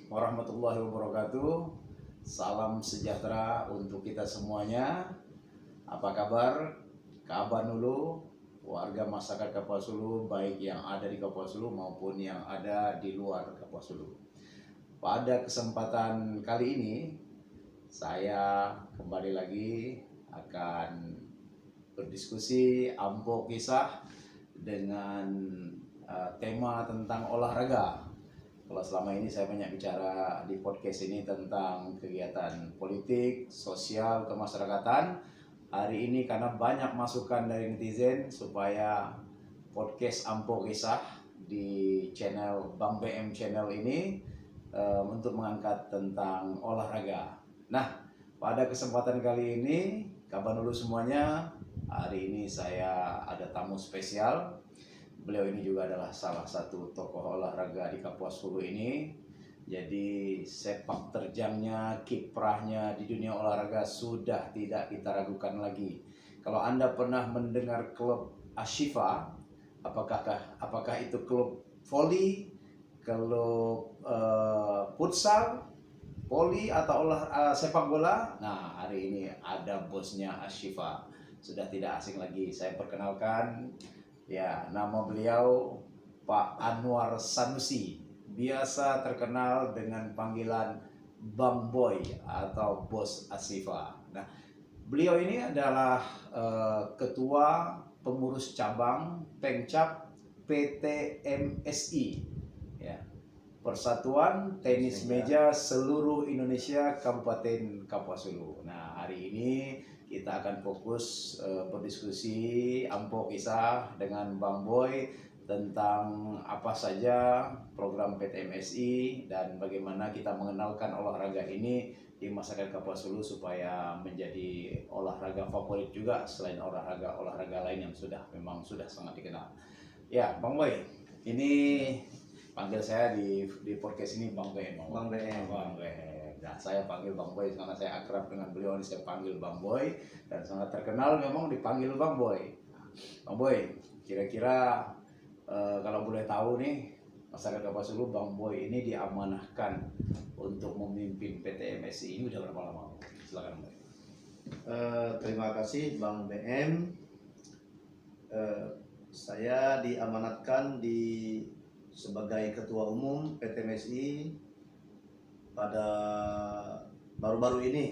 warahmatullahi wabarakatuh. Salam sejahtera untuk kita semuanya. Apa kabar? Kabar dulu warga masyarakat Kapuas Hulu, baik yang ada di Kapuas Hulu maupun yang ada di luar Kapuas Hulu. Pada kesempatan kali ini saya kembali lagi akan berdiskusi ampuh kisah dengan tema tentang olahraga. Kalau selama ini saya banyak bicara di podcast ini tentang kegiatan politik, sosial, kemasyarakatan. Hari ini karena banyak masukan dari netizen supaya podcast Ampuh Kisah di channel Bang BM channel ini untuk mengangkat tentang olahraga. Nah, pada kesempatan kali ini, kabar dulu semuanya. Hari ini saya ada tamu spesial. Beliau ini juga adalah salah satu tokoh olahraga di Kapuas Hulu ini. Jadi sepak terjangnya, kiprahnya di dunia olahraga sudah tidak kita ragukan lagi. Kalau Anda pernah mendengar klub Ashifa, apakah itu klub voli, klub futsal, voli atau sepak bola? Nah, hari ini ada bosnya Ashifa. Sudah tidak asing lagi. Saya perkenalkan, ya, nama beliau Pak Anwar Sanusi, biasa terkenal dengan panggilan Bang Boy atau Bos Ashifa. Nah, beliau ini adalah ketua pengurus cabang Pengcap PT MSI, ya, Persatuan Tenis Meja Seluruh Indonesia Kabupaten Kapuas Hulu. Nah, hari ini kita akan fokus berdiskusi ampuh kisah dengan Bang Boy tentang apa saja program PT MSI dan bagaimana kita mengenalkan olahraga ini di masyarakat Kapuas Hulu supaya menjadi olahraga favorit juga selain olahraga lain yang memang sudah sangat dikenal. Ya, Bang Boy, ini panggil saya di podcast ini Bang BM. Bang BM. Nah, saya panggil Bang Boy karena saya akrab dengan beliau, ini saya panggil Bang Boy dan sangat terkenal memang dipanggil Bang Boy. Bang Boy, kira-kira kalau boleh tahu nih, masyarakat Kapuas Hulu, Bang Boy ini diamanahkan untuk memimpin PT MSI ini udah berapa lama? Silakan Bang. Terima kasih Bang BM. Saya diamanatkan sebagai Ketua Umum PT MSI pada baru-baru ini,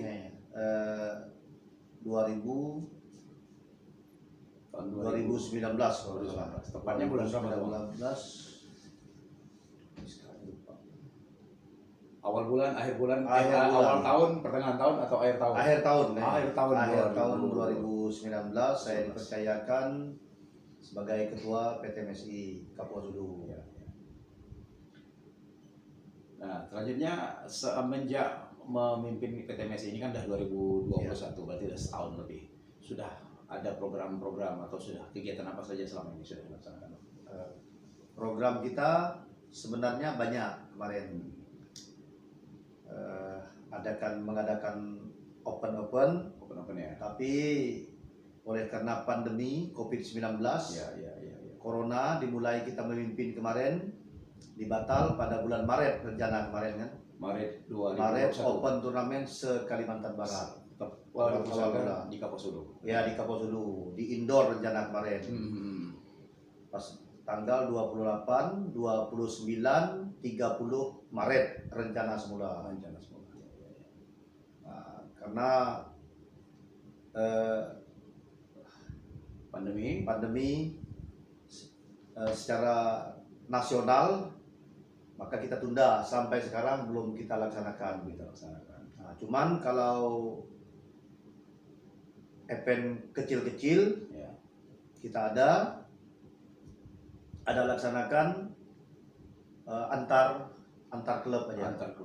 2019. Tepatnya bulan berapa? 2019. Awal bulan, akhir bulan, Akhir bulan. awal tahun, pertengahan tahun atau akhir tahun? Akhir tahun. Akhir tahun 2019 saya dipercayakan sebagai Ketua PT MSI Kapuas Hulu. Ya. Nah, selanjutnya semenjak memimpin PT MSI ini kan sudah 2021, berarti sudah setahun lebih. Sudah ada program-program atau sudah kegiatan apa saja selama ini sudah dilaksanakan? Program kita sebenarnya banyak kemarin. Mengadakan open ya. Tapi oleh karena pandemi COVID-19, Corona dimulai kita memimpin kemarin, dibatal pada bulan Maret rencana kemarin kan. Maret Open turnamen se-Kalimantan Barat. Di Kapuas Hulu. Ya, di Kapuas Hulu, di indoor rencana kemarin. Pas tanggal 28, 29, 30 Maret rencana semula. Nah, karena pandemi secara nasional, maka kita tunda sampai sekarang belum kita laksanakan. Nah, cuman kalau event kecil-kecil kita ada laksanakan antar klub aja. Antar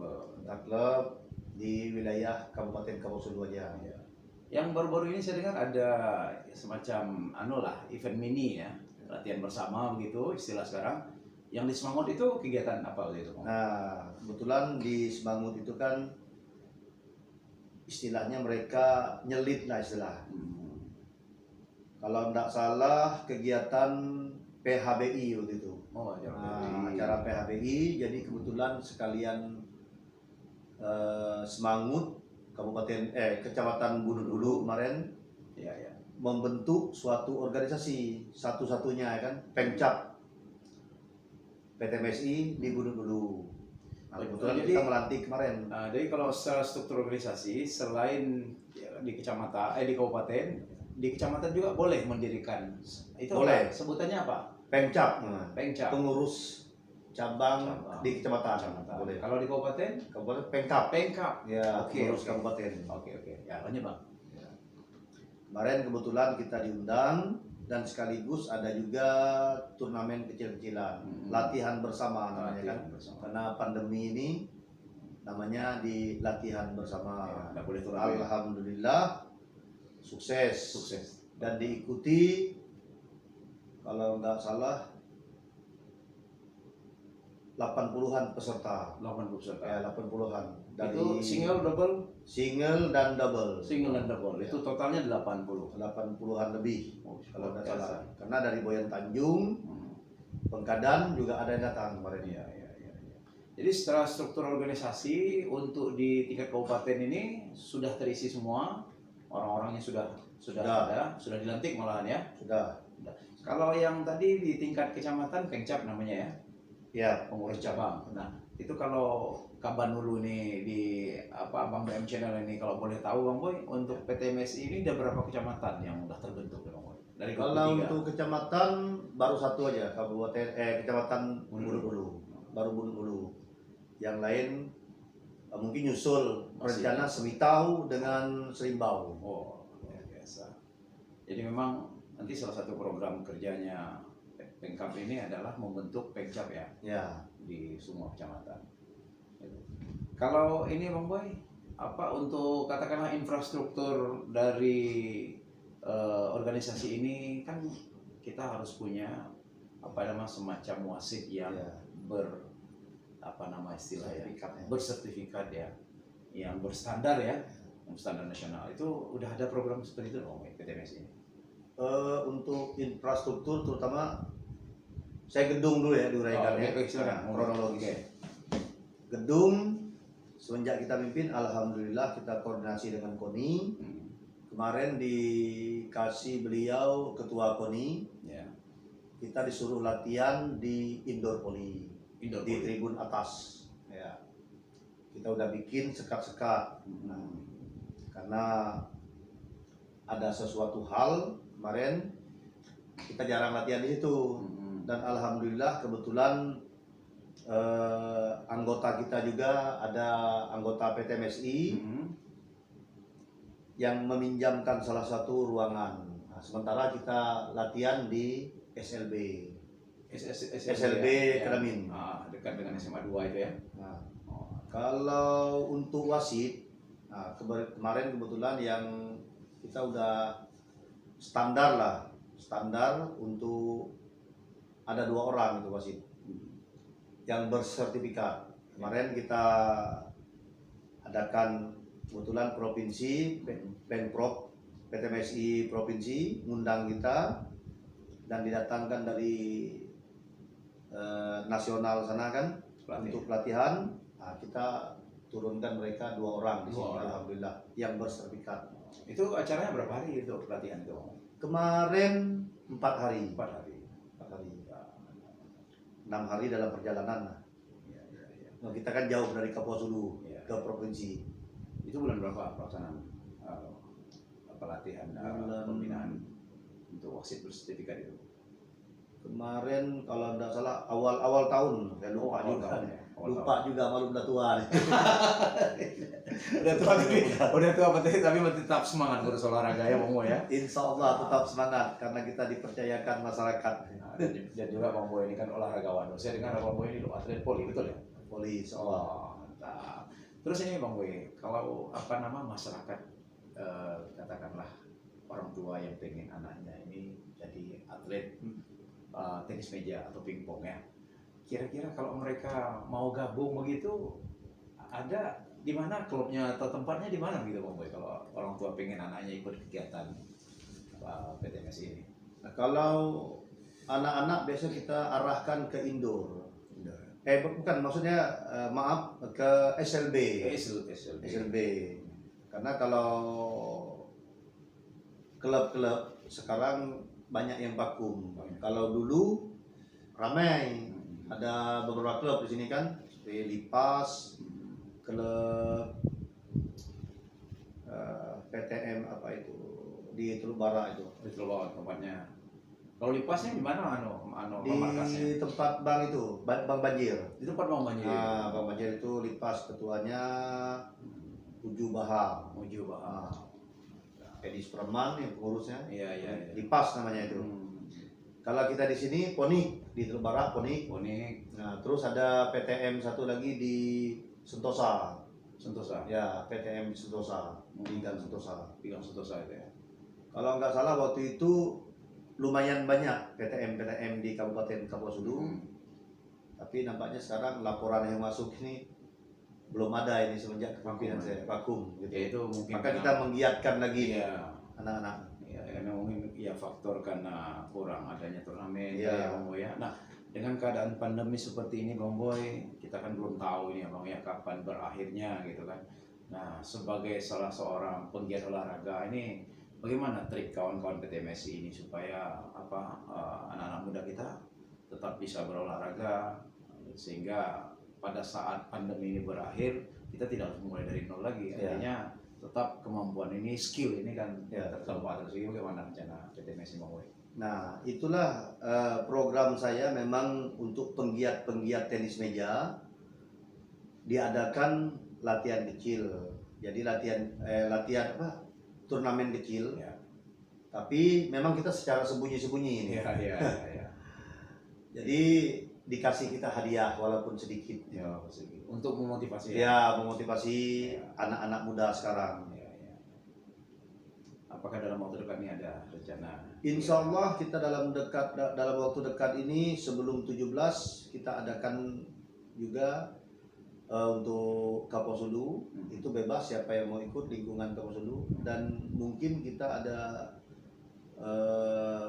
klub di wilayah Kabupaten Kapuas Hulu aja. Ya. Yang baru-baru ini saya dengar ada semacam event mini ya, latihan bersama begitu istilah sekarang. Yang di Semangut itu kegiatan apa itu? Nah, kebetulan di Semangut itu kan istilahnya mereka nyelit lah istilah. Kalau tidak salah kegiatan PHBI waktu itu. Oh, acara PHBI. Acara PHBI, jadi kebetulan sekalian Semangut, Kecamatan Gunung Hulu kemarin Ya, ya. membentuk suatu organisasi satu-satunya ya kan, Pemcap PTMSI di Gunung Hulu. Nah, kebetulan Jadi- kita melantik kemarin. Nah, jadi kalau secara struktur organisasi selain ya, di kecamatan, di kabupaten, di kecamatan juga boleh mendirikan. Itu Boleh. apa? Sebutannya apa? Pemcap, nah, Pengcap. pengurus cabang Cabang. di kecamatan. Kecamatan. Boleh. Kalau di kabupaten, Kabupaten Pemkap. Pengkap. Ya, Oke, pengurus oke. kabupaten. Oke, oke. Ya, lanjut Bang. Kemarin kebetulan kita diundang dan sekaligus ada juga turnamen kecil-kecilan, latihan bersama namanya kan. Latihan bersama. Karena pandemi ini namanya di latihan bersama. Ya, nggak boleh turun. Alhamdulillah sukses. Sukses. Dan diikuti kalau nggak salah 80-an peserta. 80 peserta. Ya, 80-an. Dari Itu single, double, single dan double. single dan double. Itu totalnya 80. 80-an lebih Oh, kalau nggak biasa. salah. Karena dari Boyan Tanjung, Hmm. Pengkadan juga ada yang datang kemarin. Iya, iya, iya. Jadi setelah struktur organisasi untuk di tingkat kabupaten ini sudah terisi semua, orang-orangnya sudah Sudah. ada, sudah dilantik malahan ya. Sudah. Kalau yang tadi di tingkat kecamatan Pengcap namanya ya, Ya, pengurus cabang. Nah, itu kalau Kabanulu nih di Bang BM Channel ini kalau boleh tahu Bang Boy, untuk PTMSI ini ada berapa kecamatan yang udah terbentuk ya Bang Boy? Dari kalau 23. untuk kecamatan baru satu aja, kecamatan Gunung Gunung Hulu. Hulu. Baru Gunung Hulu. Yang lain mungkin nyusul Masih. rencana Semitau dengan Serimbau. Oh, luar biasa. Jadi memang nanti salah satu program kerjanya Pengkap ini adalah membentuk Pengcap ya Ya, di semua kecamatan. Kalau ini Bang Boy, apa untuk katakanlah infrastruktur dari organisasi ini kan kita harus punya semacam wasit yang ya. istilahnya Sertifikatnya. bersertifikat ya, yang berstandar ya, yang standar nasional. Itu udah ada program seperti itu Bang Boy, PTMS ini. Untuk infrastruktur terutama saya gedung dulu ya diuraikan ya. Oke, silakan. Kronologis. Oke. Gedung semenjak kita pimpin, alhamdulillah kita koordinasi dengan KONI. Hmm, Kemarin dikasih beliau ketua KONI, ya. kita disuruh latihan di indoor poli, Indoor di poli. tribun atas. Ya, kita udah bikin sekat-sekat. Hmm. Karena ada sesuatu hal kemarin kita jarang latihan di situ. Hmm. Dan alhamdulillah kebetulan anggota kita juga ada anggota PTMSI Hmm. yang meminjamkan salah satu ruangan. Nah, sementara kita latihan di SLB. SLB ya. Kedamin. Dekat dengan SMA 2 itu ya. Nah, Oh. kalau untuk wasit, nah, kemarin kebetulan yang kita udah standar untuk ada 2 orang itu wasit yang bersertifikat. Kemarin kita adakan kebetulan provinsi, Pemprov, PTMSI provinsi ngundang kita dan didatangkan dari nasional sana kan untuk pelatihan. Nah, kita turunkan mereka 2 orang di sini, 2 orang. alhamdulillah yang bersertifikat. Itu acaranya berapa hari itu pelatihan itu? Kemarin 4 hari, 4 hari. 4 hari, 6 hari dalam perjalanan. Ya, ya, ya. Nah, kita kan jauh dari Kapuasulu Ya. ke provinsi. Itu bulan berapa pelaksanaan pelatihan Bulan- pembinaan untuk wasit bersertifikat itu? Kemarin kalau tidak salah awal tahun, saya lupa Awal juga. tahun ya, awal Lupa juga, malu udah tua. Udah tua tapi masih tetap semangat ngurus olahraga ya Bang Boy ya. Insya Allah tetap semangat karena kita dipercayakan masyarakat. Nah, dan juga Bang Boy ini kan olahragawan. Saya dengar Bang Boy ini atlet poli, betul ya? Poli, insya Allah. Oh, mantap. Terus ini Bang Boy, kalau masyarakat katakanlah orang tua yang pengen anaknya ini jadi atlet tenis meja atau pingpong ya. Kira-kira kalau mereka mau gabung begitu, ada di mana klubnya atau tempatnya di mana gitu Bang Boy kalau orang tua pengen anaknya ikut kegiatan PTMS ini? Nah, kalau anak-anak biasa kita arahkan ke indoor. Bukan, maksudnya maaf, ke SLB. SLB. SLB. Karena kalau klub-klub sekarang banyak yang vakum. Kalau dulu ramai, ada beberapa klub di sini kan, seperti Lipas, klub PTM apa itu di Teluk Barak itu. Di Teluk Barat tempatnya. Kalau Lipasnya di mana Di markasnya? tempat Bang itu, Bang Banjir. Di tempat Bang Banjir. Nah, Bang Banjir itu Lipas, ketuanya Uju Bahar. Uju Bahar. Edi Supraman yang pengurusnya. Iya. Lipas namanya itu. Kalau kita di sini Ponik, di Teluk Barat Ponik. Nah, terus ada PTM satu lagi di Sentosa. Ya, PTM di Sentosa, di Gang Sentosa. Gang Sentosa itu ya. Kalau nggak salah waktu itu lumayan banyak PTM di Kabupaten Kapuasulu. Tapi nampaknya sekarang laporan yang masuk ini belum ada ini semenjak kepemimpinan saya vakum gitu. Ya, itu mungkin maka kita menggiatkan lagi anak-anak. Ya, karena mungkin ya faktor karena kurang adanya turnamen ya Bang Boy ya. Nah, dengan keadaan pandemi seperti ini Bang Boy, kita kan belum tahu ini Bang ya kapan berakhirnya gitu kan. Nah, sebagai salah seorang penggiat olahraga ini bagaimana trik kawan-kawan PTMSI ini supaya anak-anak muda kita tetap bisa berolahraga sehingga pada saat pandemi ini berakhir kita tidak harus mulai dari nol lagi. Artinya tetap kemampuan ini, skill ini kan tertempat. Terus bagaimana rencana PTMSI Bang Boy? Nah, itulah program saya memang untuk penggiat-penggiat tenis meja diadakan latihan kecil. Jadi latihan turnamen kecil. Tapi memang kita secara sembunyi-sembunyi ini. Jadi dikasih kita hadiah walaupun sedikit. Untuk memotivasi. Memotivasi anak-anak muda sekarang. Apakah dalam waktu dekat ini ada rencana? Insya Allah kita dalam waktu dekat ini sebelum 17 kita adakan juga untuk Kapuasulu. Itu bebas siapa yang mau ikut lingkungan Kapuasulu, dan mungkin kita ada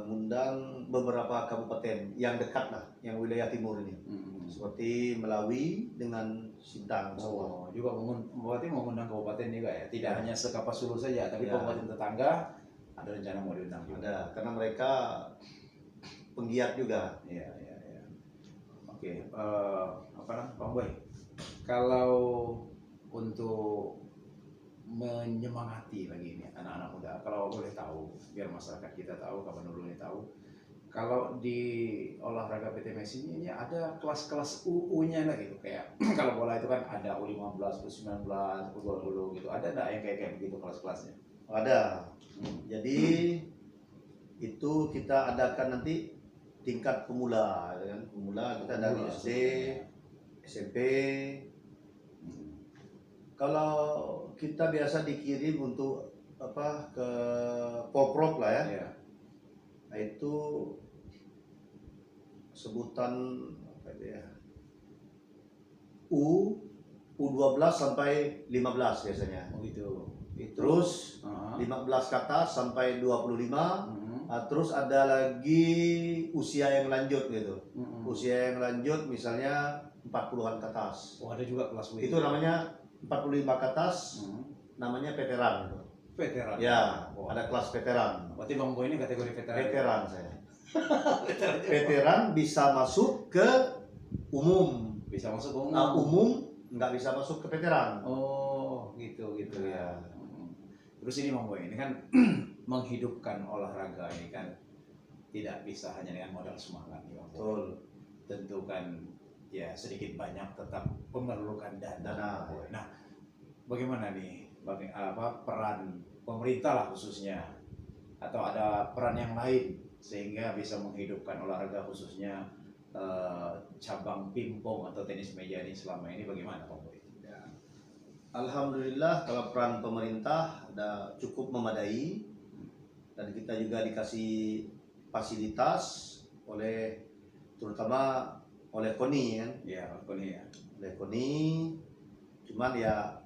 mengundang beberapa kabupaten yang dekat lah, yang wilayah timur ini, seperti Melawi dengan Sintang. Juga berarti mengundang kabupaten juga ya, tidak hanya se-Kapuasulu saja, tapi kabupaten tetangga ada rencana mau diundang juga. Ada, karena mereka penggiat juga. Oke, Bang Boy, kalau untuk menyemangati lagi ini anak-anak muda, kalau boleh tahu biar masyarakat kita tahu, kapan dulu ini tahu, kalau di olahraga PTMSI ini ada kelas-kelas UU-nya lah gitu, kayak kalau bola itu kan ada U15, U19, U20 gitu, ada nggak yang kayak begitu kelas-kelasnya? Ada. Jadi itu kita adakan nanti tingkat pemula, kan? Pemula kita dari SD, SMP. Kalau kita biasa dikirim untuk ke Polprov lah ya. Nah, itu sebutan U12 sampai 15 biasanya. Terus 15 ke atas sampai 25. Terus ada lagi usia yang lanjut gitu. Usia yang lanjut misalnya 40-an ke atas. Ada juga kelas itu namanya 45 ke atas, namanya veteran gitu. Veteran. Ya, ada kelas veteran. Berarti Bang Boy ini kategori veteran. Veteran saya. Veteran bisa masuk ke umum. Bisa masuk ke umum. Umum nggak bisa masuk ke veteran. Oh, gitu ya. Terus ini Bang Boy, ini kan menghidupkan olahraga ini kan tidak bisa hanya dengan modal semangat nih Bang Boy. Betul. Tentu kan ya sedikit banyak tetap memerlukan dana. Nah, bagaimana nih peran pemerintah lah khususnya, atau ada peran yang lain sehingga bisa menghidupkan olahraga khususnya cabang pingpong atau tenis meja ini selama ini bagaimana Bang Boy? Alhamdulillah kalau peran pemerintah ada cukup memadai, dan kita juga dikasih fasilitas terutama oleh KONI kan? Oleh KONI, cuman ya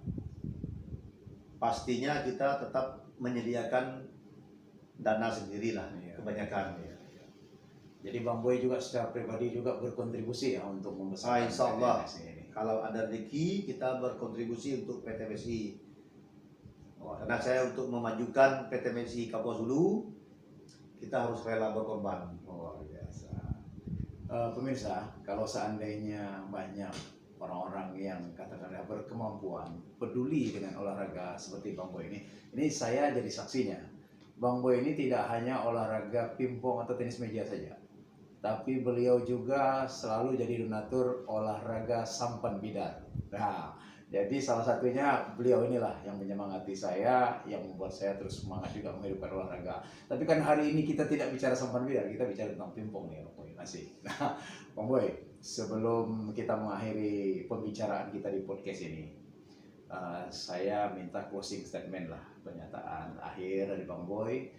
pastinya kita tetap menyediakan dana sendiri lah kebanyakan. Jadi Bang Boy juga secara pribadi juga berkontribusi ya untuk membesarkan Insya Allah. PTMSI ini. Kalau ada rezeki kita berkontribusi untuk PTMSI. Karena saya untuk memajukan PTMSI Kapuas Hulu, kita harus rela berkorban. Luar biasa. Pemirsa, kalau seandainya banyak orang-orang yang katakanlah berkemampuan, peduli dengan olahraga seperti Bang Boy ini saya jadi saksinya. Bang Boy ini tidak hanya olahraga pingpong atau tenis meja saja, tapi beliau juga selalu jadi donatur olahraga sampan bidar. Nah, jadi salah satunya beliau inilah yang menyemangati saya, yang membuat saya terus semangat juga menghidupkan olahraga. Tapi kan hari ini kita tidak bicara sampan bidar, kita bicara tentang pingpong nih, Bang Boy. Asik. Nah, Bang Boy, sebelum kita mengakhiri pembicaraan kita di podcast ini, saya minta closing statement lah, pernyataan akhir dari Bang Boy.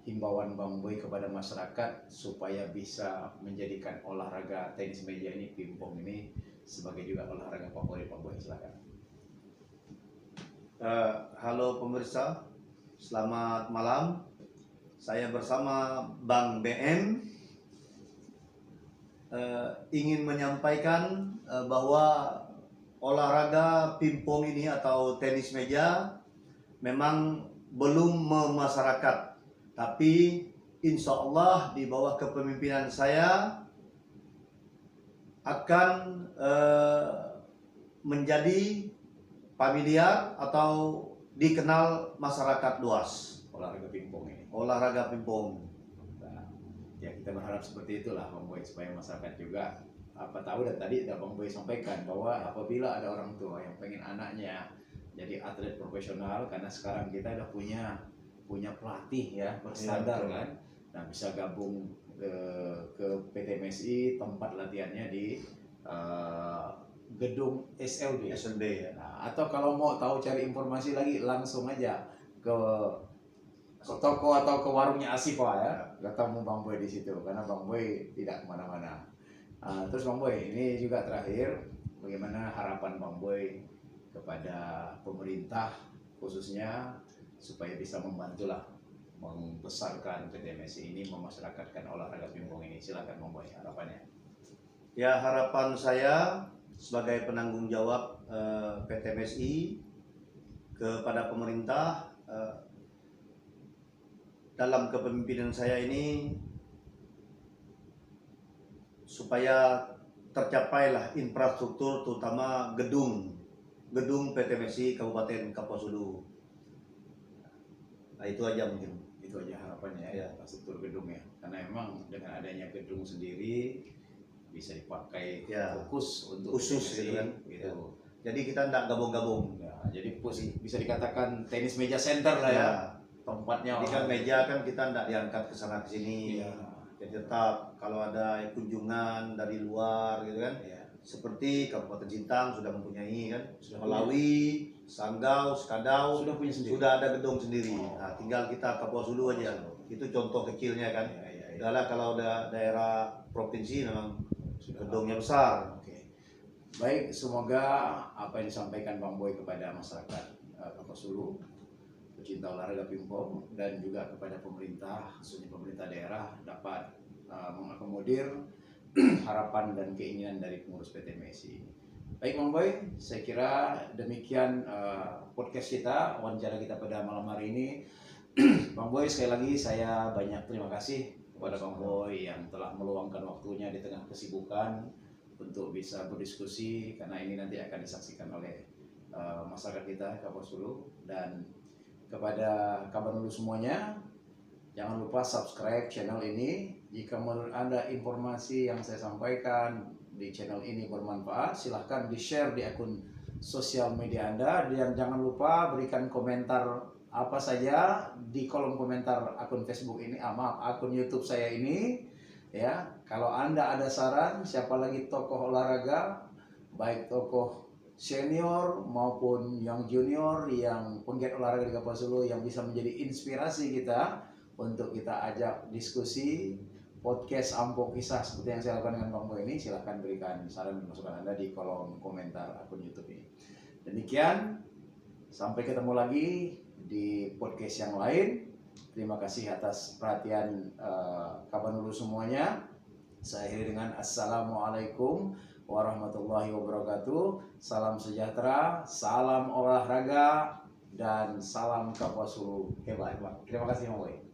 Himbauan Bang Boy kepada masyarakat supaya bisa menjadikan olahraga tenis meja ini, pingpong ini sebagai juga olahraga favorit Bang Boy. Silakan. Halo pemirsa, selamat malam. Saya bersama Bang BM ingin menyampaikan bahwa olahraga pingpong ini atau tenis meja memang belum memasyarakat, tapi insya Allah di bawah kepemimpinan saya akan menjadi familiar atau dikenal masyarakat luas. Olahraga pingpong ini. Olahraga pingpong. Nah, ya kita berharap seperti itulah Bang Boy, supaya masyarakat juga tahu. Dan tadi Bang Boy sampaikan bahwa apabila ada orang tua yang pengen anaknya jadi atlet profesional, karena sekarang kita udah punya pelatih ya berstandar kan, nah bisa gabung ke PTMSI, tempat latihannya di gedung SLB ya. Nah, atau kalau mau tahu cari informasi lagi langsung aja ke toko atau ke warungnya Asifa ya, ketemu Bang Boy di situ, karena Bang Boy tidak kemana-mana. Terus Bang Boy, ini juga terakhir, bagaimana harapan Bang Boy kepada pemerintah khususnya supaya bisa membantulah membesarkan PTMSI ini, memasyarakatkan olahraga pingpong ini. Silakan Bang Boy, harapannya. Ya, harapan saya sebagai penanggung jawab PTMSI kepada pemerintah, dalam kepemimpinan saya ini supaya tercapailah infrastruktur, terutama gedung PTMSI Kabupaten Kapuas Hulu. Nah, itu aja mungkin. Itu aja harapannya ya, infrastruktur gedung ya. Karena memang dengan adanya gedung sendiri bisa dipakai fokus untuk khusus gitu kan. Gitu. Ya. Jadi kita tidak gabung-gabung. Ya, jadi bisa dikatakan tenis meja center lah ya. Tempatnya. Jadi kan meja kan kita tidak diangkat ke sana ke sini. Ya. Jadi tetap kalau ada kunjungan dari luar gitu kan. Ya. Seperti Kabupaten Sintang sudah mempunyai kan, Melawi, Sanggau, Skadau sudah ada gedung sendiri. Nah, tinggal kita Kapuas Hulu aja. Itu contoh kecilnya kan. Adalah kalau ada daerah provinsi memang gedungnya besar. Oke. Baik, semoga apa yang disampaikan Bang Boy kepada masyarakat Kapuas Hulu, pecinta olahraga pingpong, dan juga kepada pemerintah, khususnya pemerintah daerah, dapat mengakomodir harapan dan keinginan dari pengurus PTMSI. Baik Bang Boy, saya kira demikian podcast kita, wawancara kita pada malam hari ini. Bang Boy, sekali lagi saya banyak terima kasih kepada Bang Boy yang telah meluangkan waktunya di tengah kesibukan untuk bisa berdiskusi, karena ini nanti akan disaksikan oleh masyarakat kita Kapuas Hulu. Dan kepada Kabar Hulu semuanya, jangan lupa subscribe channel ini. Jika menurut Anda informasi yang saya sampaikan di channel ini bermanfaat, silahkan di-share di akun sosial media Anda. Dan jangan lupa berikan komentar apa saja di kolom komentar akun Facebook ini, akun YouTube saya ini. Ya, kalau Anda ada saran siapa lagi tokoh olahraga, baik tokoh senior maupun yang junior, yang penggiat olahraga di Kapuas Hulu yang bisa menjadi inspirasi kita untuk kita ajak diskusi podcast Ampo Kisah seperti yang saya lakukan dengan Bang Boy ini, silahkan berikan saran dan masukan Anda di kolom komentar akun YouTube ini. Demikian, sampai ketemu lagi di podcast yang lain. Terima kasih atas perhatian Kabanulu semuanya. Saya akhiri dengan Assalamualaikum warahmatullahi wabarakatuh. Salam sejahtera, salam olahraga, dan salam Kapuasulu hebat. Terima kasih, Mbak.